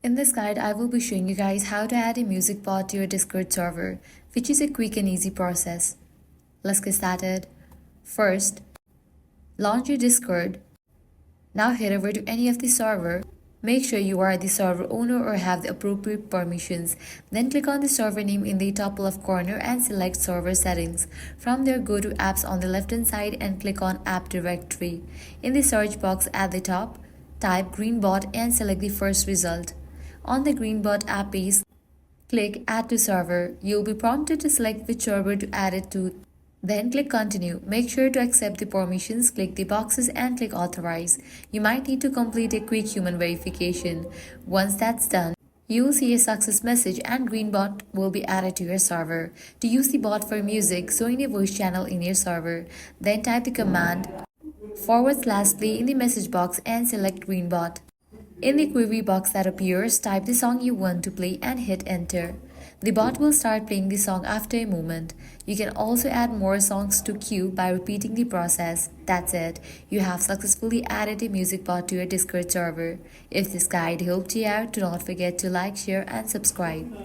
In this guide, I will be showing you guys how to add a music bot to your Discord server, which is a quick and easy process. Let's get started. First, launch your Discord. Now head over to any of the server. Make sure you are the server owner or have the appropriate permissions. Then click on the server name in the top left corner and select server settings. From there, go to apps on the left hand side and click on app directory. In the search box at the top, type Greenbot and select the first result. On the Greenbot app page, click Add to Server. You'll be prompted to select which server to add it to. Then click Continue. Make sure to accept the permissions, click the boxes and click Authorize. You might need to complete a quick human verification. Once that's done, you'll see a success message and Greenbot will be added to your server. To use the bot for music, join a voice channel in your server. Then type the command /play in the message box and select Greenbot. In the query box that appears, type the song you want to play and hit enter. The bot will start playing the song after a moment. You can also add more songs to queue by repeating the process. That's it. You have successfully added a music bot to your Discord server. If this guide helped you out, do not forget to like, share and subscribe.